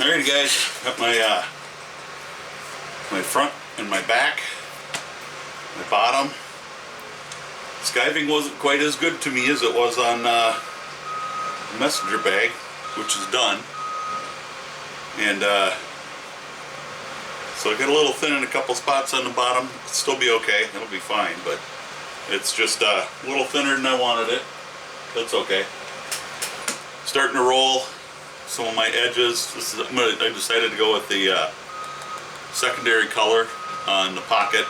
Alrighty guys, got my my front and my back, my bottom. Skiving wasn't quite as good to me as it was on the messenger bag, which is done. And so I got a little thin in a couple spots on the bottom. It'll still be okay, it'll be fine, but it's just a little thinner than I wanted it. That's okay. Starting to roll some of my edges. I decided to go with the secondary color on the pocket.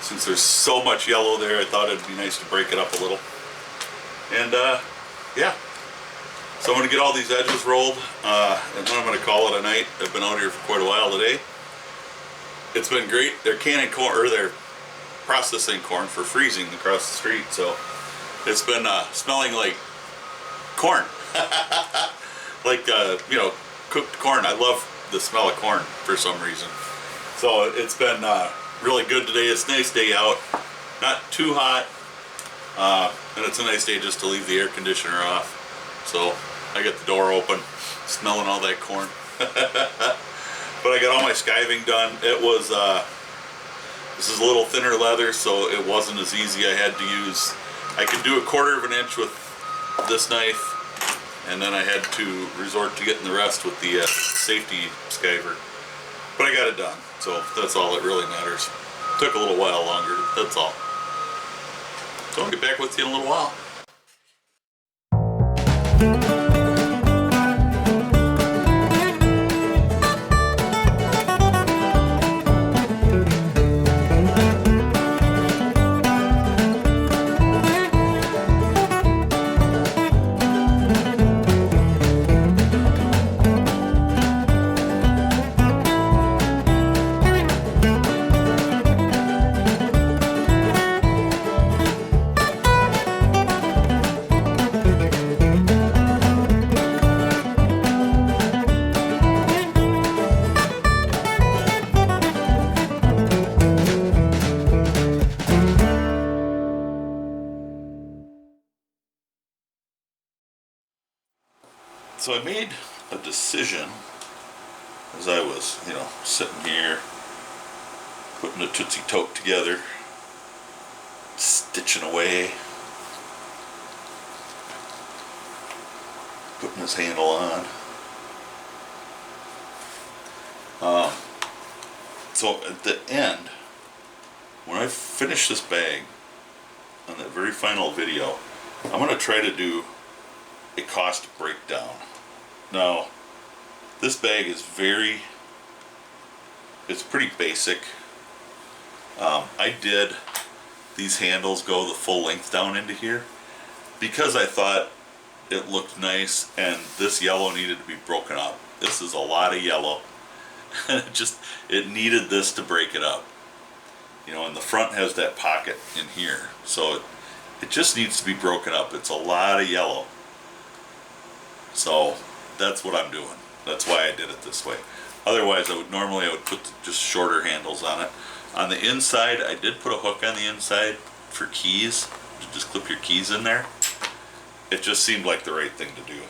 Since there's so much yellow there, I thought it'd be nice to break it up a little. And yeah, so I'm going to get all these edges rolled, and then I'm going to call it a night. I've been out here for quite a while today. It's been great. They're canning corn, or they're processing corn for freezing across the street, so it's been smelling like corn. Like you know, cooked corn. I love the smell of corn for some reason. So it's been really good today. It's a nice day out, not too hot, and it's a nice day just to leave the air conditioner off. So I got the door open, smelling all that corn. But I got all my skiving done. It was this is a little thinner leather, so it wasn't as easy. I had to use, I could do 1/4 of an inch with this knife, and then I had to resort to getting the rest with the safety skiver. But I got it done, so that's all that really matters. Took a little while longer, that's all. So I'll get back with you in a little while. So I made a decision as I was, you know, sitting here putting the Tootsie Tote together, stitching away, putting his handle on. So at the end, when I finish this bag on that very final video, I'm going to try to do a cost breakdown. Now, this bag is it's pretty basic. I did these handles go the full length down into here because I thought it looked nice, and this yellow needed to be broken up. This is a lot of yellow. It needed this to break it up. You know, and the front has that pocket in here, so it just needs to be broken up. It's a lot of yellow. So that's what I'm doing. That's why I did it this way. Otherwise, I would put just shorter handles on it. On the inside, I did put a hook on the inside for keys, to just clip your keys in there. It just seemed like the right thing to do.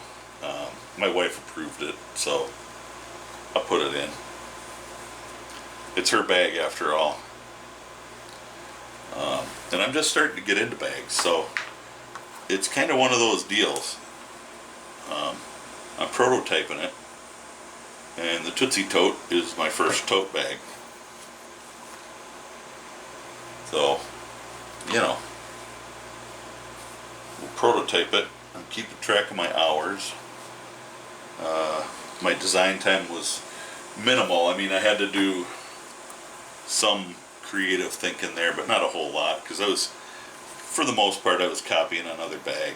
My wife approved it, so I put it in. It's her bag after all. And I'm just starting to get into bags, so it's kind of one of those deals. I'm prototyping it, and the Tootsie Tote is my first tote bag. So, you know, we'll prototype it. I'm keeping track of my hours. My design time was minimal. I mean, I had to do some creative thinking there, but not a whole lot, because for the most part, I was copying another bag.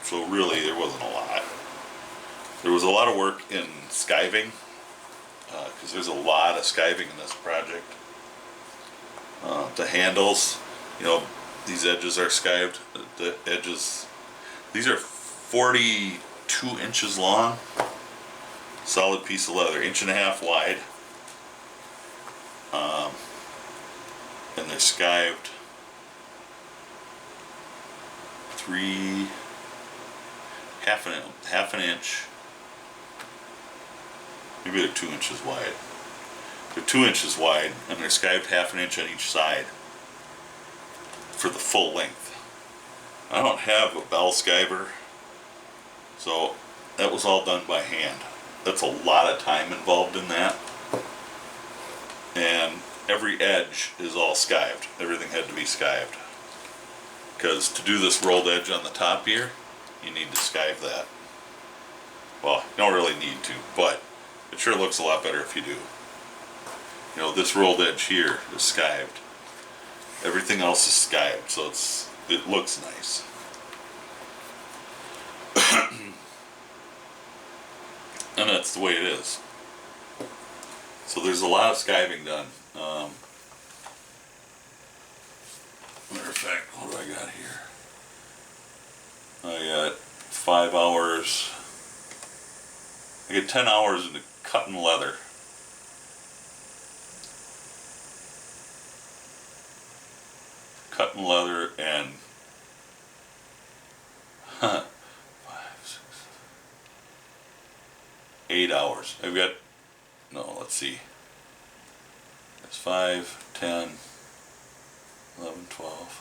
So really, there wasn't a lot. There was a lot of work in skiving, because there's a lot of skiving in this project. The handles, you know, these edges are skived. The edges, these are 42 inches long. Solid piece of leather, 1.5 inches wide. And they're skived half an inch Maybe they're 2 inches wide. They're 2 inches wide, and they're skived 1/2 inch on each side for the full length. I don't have a bell skiver, so that was all done by hand. That's a lot of time involved in that. And every edge is all skived. Everything had to be skived. Because to do this rolled edge on the top here, you need to skive that. Well, you don't really need to, but it sure looks a lot better if you do. You know, this rolled edge here is skived. Everything else is skived, so it looks nice. And that's the way it is. So there's a lot of skiving done. Matter of fact, what do I got here? I got 5 hours. I get 10 hours into cutting leather. Cutting leather and 5, 6, 8 hours. I've got, no, let's see. That's 5, 10, 11, 12,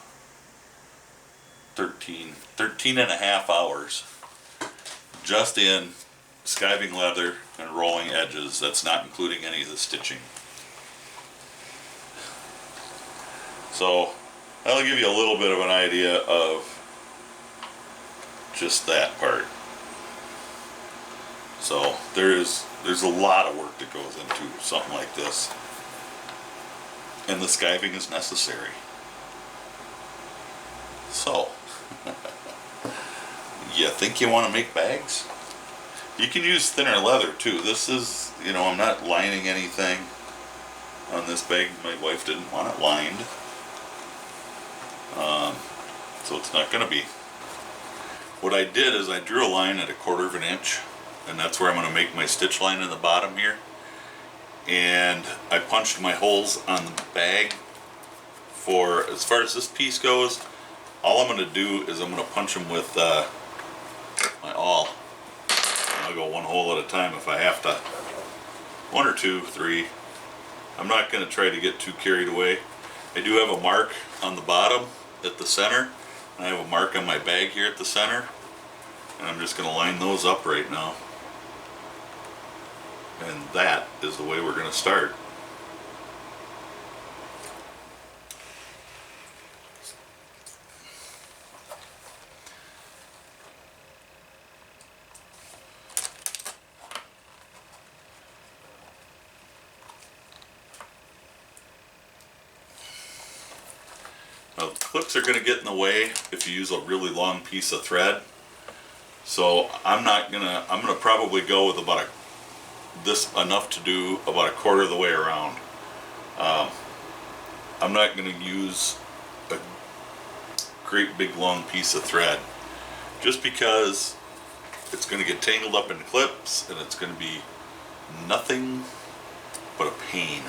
13 and a half hours just in skiving leather and rolling edges. That's not including any of the stitching. So that'll give you a little bit of an idea of just that part. So there's a lot of work that goes into something like this, and the skiving is necessary. So you think you want to make bags? You can use thinner leather too. This is, you know, I'm not lining anything on this bag. My wife didn't want it lined, so it's not going to be. What I did is I drew a line at 1/4 inch, and that's where I'm going to make my stitch line in the bottom here. And I punched my holes on the bag. For as far as this piece goes, all I'm going to do is I'm going to punch them with my awl. I'll go one hole at a time if I have to. 1 or 2, 3. I'm not going to try to get too carried away. I do have a mark on the bottom at the center, and I have a mark on my bag here at the center, and I'm just going to line those up right now. And that is the way we're going to start. Now, the clips are going to get in the way if you use a really long piece of thread. So I'm gonna probably go with about enough to do about 1/4 of the way around. I'm not going to use a great big long piece of thread, just because it's going to get tangled up in clips and it's going to be nothing but a pain.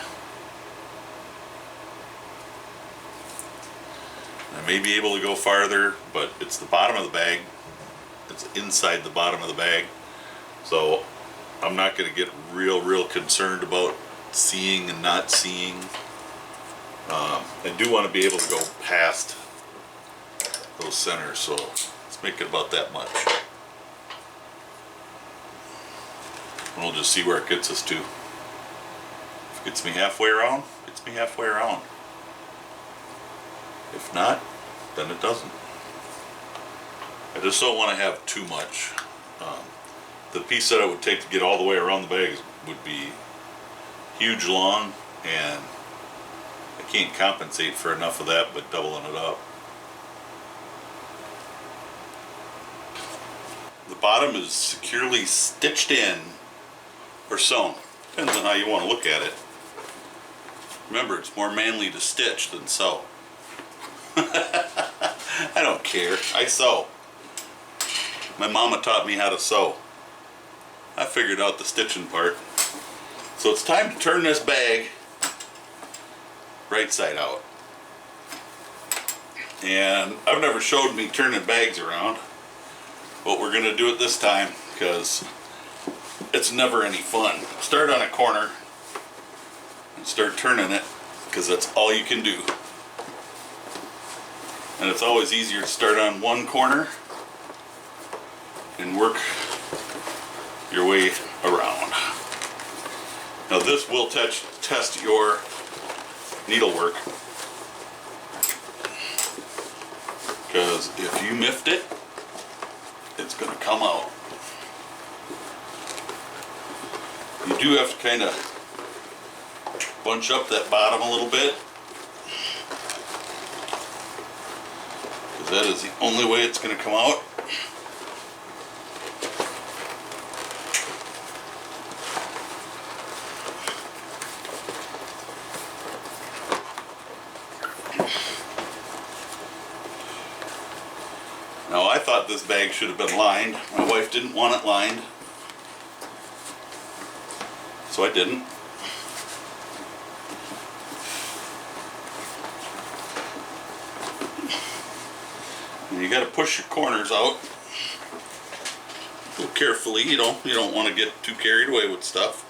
I may be able to go farther, but it's the bottom of the bag. It's inside the bottom of the bag. So I'm not going to get real concerned about seeing and not seeing. I do want to be able to go past those centers, so let's make it about that much. And we'll just see where it gets us to. If it gets me halfway around, it gets me halfway around. If not, then it doesn't. I just don't want to have too much. The piece that it would take to get all the way around the bag would be huge long, and I can't compensate for enough of that but doubling it up. The bottom is securely stitched in or sewn. Depends on how you want to look at it. Remember, it's more manly to stitch than sew. I don't care. I sew. My mama taught me how to sew. I figured out the stitching part. So it's time to turn this bag right side out. And I've never showed me turning bags around, but we're going to do it this time because it's never any fun. Start on a corner and start turning it, because that's all you can do. And it's always easier to start on one corner and work your way around. Now this will test your needlework, because if you miffed it, it's going to come out. You do have to kind of bunch up that bottom a little bit, because that is the only way it's going to come out. Now I thought this bag should have been lined. My wife didn't want it lined, so I didn't. And you got to push your corners out. Go carefully. You don't want to get too carried away with stuff.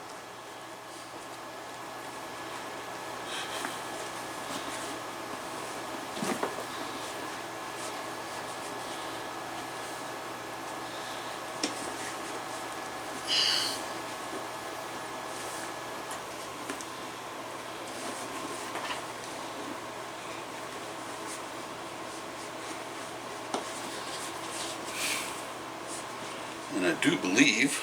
And I do believe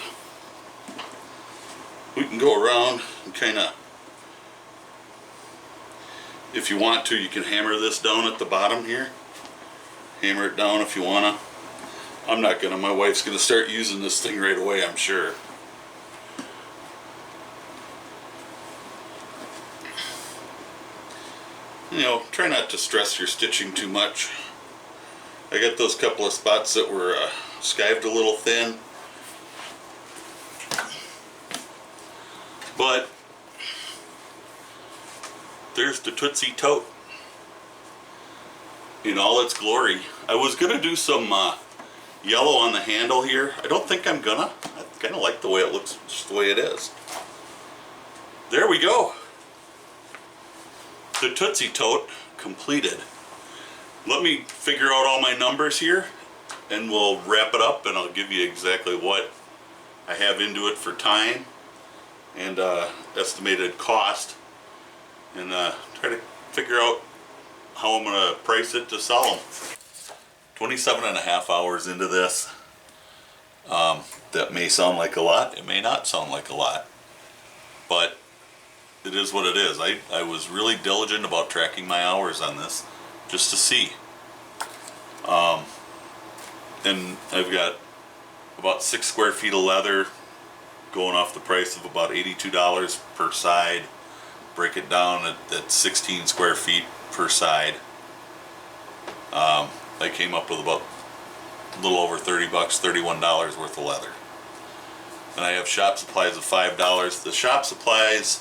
we can go around and kind of, if you want to, you can hammer this down at the bottom here. Hammer it down if you want to. I'm not going to. My wife's going to start using this thing right away, I'm sure. You know, try not to stress your stitching too much. I got those couple of spots that were skived a little thin, but there's the Tootsie Tote in all its glory. I was gonna do some yellow on the handle here. I don't think I'm gonna. I kind of like the way it looks, just the way it is. There we go. The Tootsie Tote completed. Let me figure out all my numbers here and we'll wrap it up, and I'll give you exactly what I have into it for time and estimated cost, and try to figure out how I'm going to price it to sell them. 27.5 hours into this. That may sound like a lot, it may not sound like a lot, but it is what it is. I was really diligent about tracking my hours on this just to see. And I've got about 6 square feet of leather, going off the price of about $82 per side. Break it down at 16 square feet per side. I came up with about a little over 30 bucks, $31 worth of leather. And I have shop supplies of $5. The shop supplies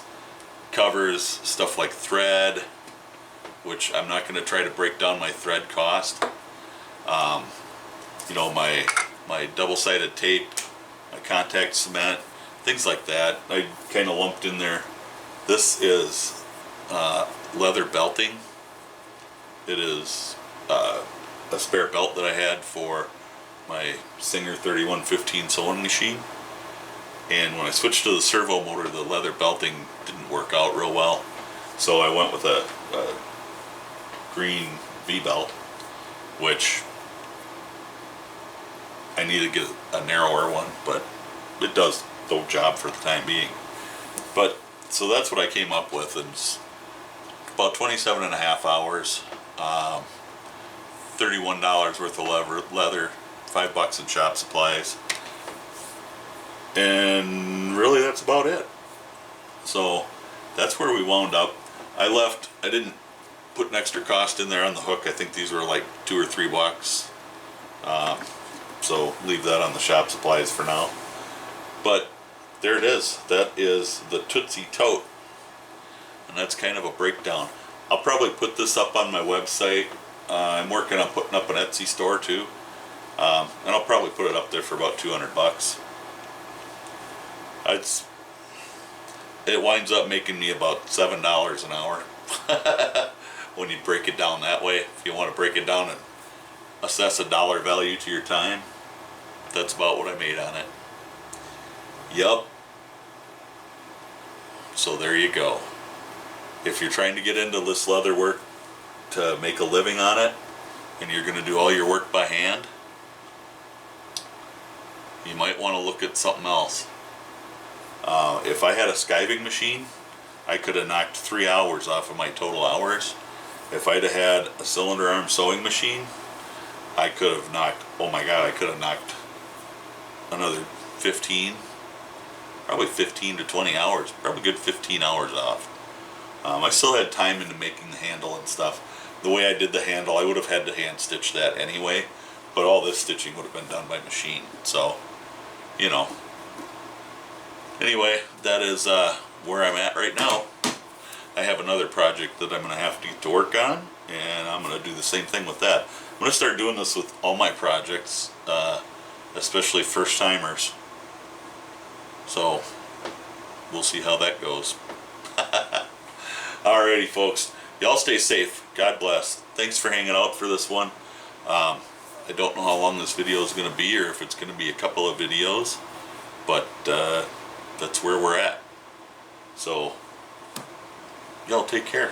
covers stuff like thread, which I'm not going to try to break down my thread cost. You know, my double-sided tape, my contact cement, things like that. I kind of lumped in there. This is leather belting. It is a spare belt that I had for my Singer 3115 sewing machine. And when I switched to the servo motor, the leather belting didn't work out real well. So I went with a green V-belt, which I need to get a narrower one, but it does the job for the time being. But so that's what I came up with, and it's about 27.5 hours, $31 worth of leather, $5 in shop supplies, and really that's about it. So that's where we wound up. I didn't put an extra cost in there on the hook. I think these were like $2 or $3. So leave that on the shop supplies for now. But there it is. That is the Tootsie Tote. And that's kind of a breakdown. I'll probably put this up on my website. I'm working on putting up an Etsy store too. And I'll probably put it up there for about $200. it winds up making me about $7 an hour when you break it down that way. If you want to break it down and assess a dollar value to your time, that's about what I made on it. Yup. So there you go. If you're trying to get into this leather work to make a living on it, and you're going to do all your work by hand, you might want to look at something else. If I had a skiving machine, I could have knocked 3 hours off of my total hours. If I'd have had a cylinder arm sewing machine, I could have knocked, oh my god, I could have knocked another 15, probably 15 to 20 hours, probably good 15 hours off. I still had time into making the handle and stuff. The way I did the handle, I would have had to hand stitch that anyway, but all this stitching would have been done by machine. So, you know. Anyway, that is where I'm at right now. I have another project that I'm going to have to get to work on, and I'm going to do the same thing with that. I'm going to start doing this with all my projects, especially first-timers. So, we'll see how that goes. Alrighty, folks. Y'all stay safe. God bless. Thanks for hanging out for this one. I don't know how long this video is going to be, or if it's going to be a couple of videos, but that's where we're at. So, y'all take care.